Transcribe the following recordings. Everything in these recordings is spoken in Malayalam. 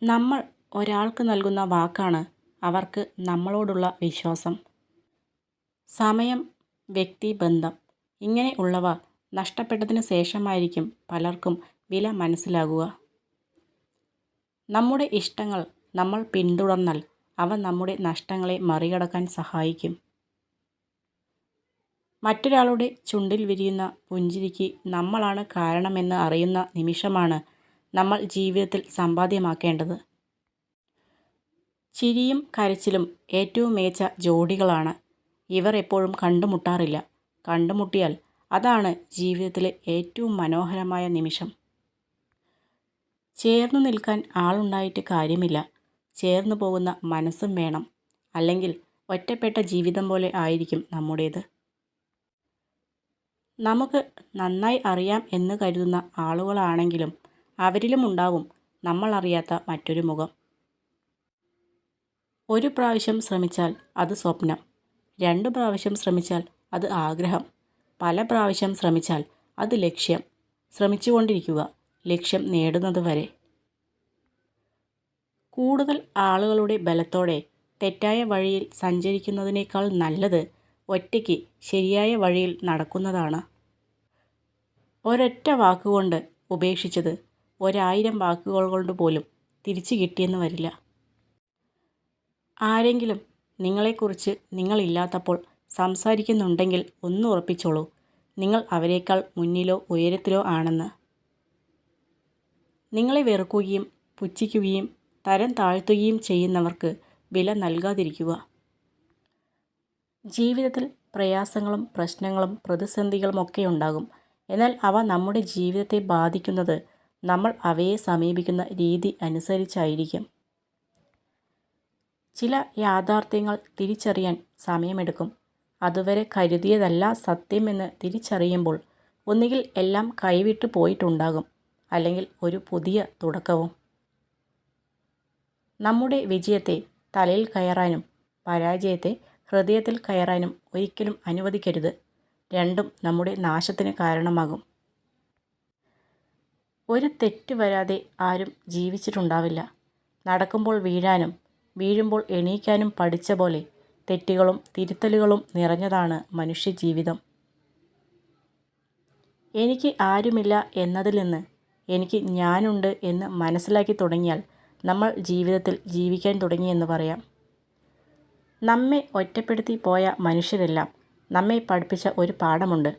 നമ്മൾ ഒരാൾക്ക് നൽകുന്ന വാക്കാണ് അവർക്ക് നമ്മളോടുള്ള വിശ്വാസം. സമയം, വ്യക്തിബന്ധം ഇങ്ങനെ ഉള്ളവ നഷ്ടപ്പെട്ടതിന് ശേഷമായിരിക്കും പലർക്കും വില മനസ്സിലാകുക. നമ്മുടെ ഇഷ്ടങ്ങൾ നമ്മൾ പിന്തുടർന്നാൽ അവ നമ്മുടെ നഷ്ടങ്ങളെ മറികടക്കാൻ സഹായിക്കും. മറ്റൊരാളുടെ ചുണ്ടിൽ വിരിയുന്ന പുഞ്ചിരിക്ക് നമ്മളാണ് കാരണമെന്ന് അറിയുന്ന നിമിഷമാണ് നമ്മൾ ജീവിതത്തിൽ സമ്പാദ്യമാക്കേണ്ടത്. ചിരിയും കരച്ചിലും ഏറ്റവും മികച്ച ജോഡികളാണ്. ഇവർ എപ്പോഴും കണ്ടുമുട്ടാറില്ല. കണ്ടുമുട്ടിയാൽ അതാണ് ജീവിതത്തിലെ ഏറ്റവും മനോഹരമായ നിമിഷം. ചേർന്നു നിൽക്കാൻ ആളുണ്ടായിട്ട് കാര്യമില്ല, ചേർന്നു പോകുന്ന മനസ്സും വേണം. അല്ലെങ്കിൽ ഒറ്റപ്പെട്ട ജീവിതം പോലെ ആയിരിക്കും നമ്മുടേത്. നമുക്ക് നന്നായി അറിയാം എന്ന് കരുതുന്ന ആളുകളാണെങ്കിലും അവരിലും ഉണ്ടാവും നമ്മൾ അറിയാത്ത മറ്റൊരു മുഖം. ഒരു പ്രാവശ്യം ശ്രമിച്ചാൽ അത് സ്വപ്നം, 2 പ്രാവശ്യം ശ്രമിച്ചാൽ അത് ആഗ്രഹം, പല പ്രാവശ്യം ശ്രമിച്ചാൽ അത് ലക്ഷ്യം. ശ്രമിച്ചുകൊണ്ടിരിക്കുക, ലക്ഷ്യം നേടുന്നത് വരെ. കൂടുതൽ ആളുകളുടെ ബലത്തോടെ തെറ്റായ വഴിയിൽ സഞ്ചരിക്കുന്നതിനേക്കാൾ നല്ലത് ഒറ്റയ്ക്ക് ശരിയായ വഴിയിൽ നടക്കുന്നതാണ്. ഒരൊറ്റ വാക്കുകൊണ്ട് ഉപേക്ഷിച്ചത് 1000 വാക്കുകൾ കൊണ്ട് പോലും തിരിച്ചു കിട്ടിയെന്ന് വരില്ല. ആരെങ്കിലും നിങ്ങളെക്കുറിച്ച് നിങ്ങളില്ലാത്തപ്പോൾ സംസാരിക്കുന്നുണ്ടെങ്കിൽ ഒന്ന് ഉറപ്പിച്ചോളൂ, നിങ്ങൾ അവരെക്കാൾ മുന്നിലോ ഉയരത്തിലോ ആണെന്ന്. നിങ്ങളെ വെറുക്കുകയും പുച്ഛിക്കുകയും തരം താഴ്ത്തുകയും ചെയ്യുന്നവർക്ക് വില നൽകാതിരിക്കുക. ജീവിതത്തിൽ പ്രയാസങ്ങളും പ്രശ്നങ്ങളും പ്രതിസന്ധികളുമൊക്കെ ഉണ്ടാകും. എന്നാൽ അവ നമ്മുടെ ജീവിതത്തെ ബാധിക്കുന്നത് നമ്മൾ അവയെ സമീപിക്കുന്ന രീതി അനുസരിച്ചായിരിക്കും. ചില യാഥാർത്ഥ്യങ്ങൾ തിരിച്ചറിയാൻ സമയമെടുക്കും. അതുവരെ കരുതിയതല്ല സത്യം എന്ന് തിരിച്ചറിയുമ്പോൾ ഒന്നുകിൽ എല്ലാം കൈവിട്ടു പോയിട്ടുണ്ടാകും, അല്ലെങ്കിൽ ഒരു പുതിയ തുടക്കവും. നമ്മുടെ വിജയത്തെ തലയിൽ കയറാനും പരാജയത്തെ ഹൃദയത്തിൽ കയറാനും ഒരിക്കലും അനുവദിക്കരുത്. രണ്ടും നമ്മുടെ നാശത്തിന് കാരണമാകും. ഒരു തെറ്റ് വരാതെ ആരും ജീവിച്ചിട്ടുണ്ടാവില്ല. നടക്കുമ്പോൾ വീഴാനും വീഴുമ്പോൾ എണീക്കാനും പഠിച്ച പോലെ തെറ്റുകളും തിരുത്തലുകളും നിറഞ്ഞതാണ് മനുഷ്യജീവിതം. എനിക്ക് ആരുമില്ല എന്നതിൽ നിന്ന് എനിക്ക് ഞാനുണ്ട് എന്ന് മനസ്സിലാക്കി തുടങ്ങിയാൽ നമ്മൾ ജീവിതത്തിൽ ജീവിക്കാൻ തുടങ്ങിയെന്ന് പറയാം. നമ്മെ ഒറ്റപ്പെടുത്തി പോയ മനുഷ്യരെല്ലാം നമ്മെ പഠിപ്പിച്ച ഒരു പാഠമുണ്ട്.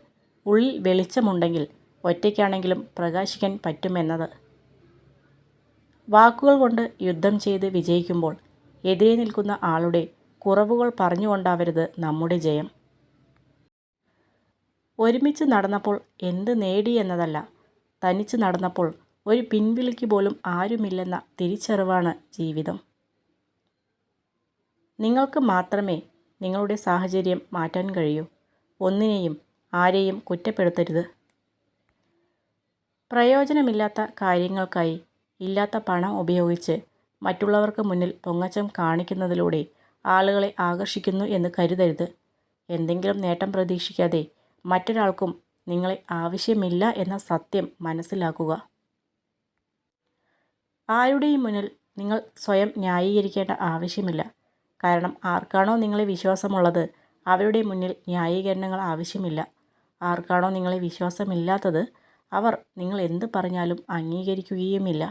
ഉള്ളിൽ വെളിച്ചമുണ്ടെങ്കിൽ ഒറ്റയ്ക്കാണെങ്കിലും പ്രകാശിക്കാൻ പറ്റുമെന്നത്. വാക്കുകൾ കൊണ്ട് യുദ്ധം ചെയ്ത് വിജയിക്കുമ്പോൾ എതിരെ നിൽക്കുന്ന ആളുടെ കുറവുകൾ പറഞ്ഞുകൊണ്ടാവരുത് നമ്മുടെ ജയം. ഒരുമിച്ച് നടന്നപ്പോൾ എന്ത് നേടി എന്നതല്ല, തനിച്ച് നടന്നപ്പോൾ ഒരു പിൻവിളിക്ക് പോലും ആരുമില്ലെന്ന തിരിച്ചറിവാണ് ജീവിതം. നിങ്ങൾക്ക് മാത്രമേ നിങ്ങളുടെ സാഹചര്യം മാറ്റാൻ കഴിയൂ. ഒന്നിനെയും ആരെയും കുറ്റപ്പെടുത്തരുത്. പ്രയോജനമില്ലാത്ത കാര്യങ്ങൾക്കായി ഇല്ലാത്ത പണം ഉപയോഗിച്ച് മറ്റുള്ളവർക്ക് മുന്നിൽ പൊങ്ങച്ചം കാണിക്കുന്നതിലൂടെ ആളുകളെ ആകർഷിക്കുന്നു എന്ന് കരുതരുത്. എന്തെങ്കിലും നേട്ടം പ്രതീക്ഷിക്കാതെ മറ്റൊരാൾക്കും നിങ്ങളെ ആവശ്യമില്ല എന്ന സത്യം മനസ്സിലാക്കുക. ആരുടെയും മുന്നിൽ നിങ്ങൾ സ്വയം ന്യായീകരിക്കേണ്ട ആവശ്യമില്ല. കാരണം ആർക്കാണോ നിങ്ങളെ വിശ്വാസമുള്ളത് അവരുടെ മുന്നിൽ ന്യായീകരണങ്ങൾ ആവശ്യമില്ല. ആർക്കാണോ നിങ്ങളെ വിശ്വാസമില്ലാത്തത് അവർ നിങ്ങൾ എന്ത് പറഞ്ഞാലും അംഗീകരിക്കുകയുമില്ല.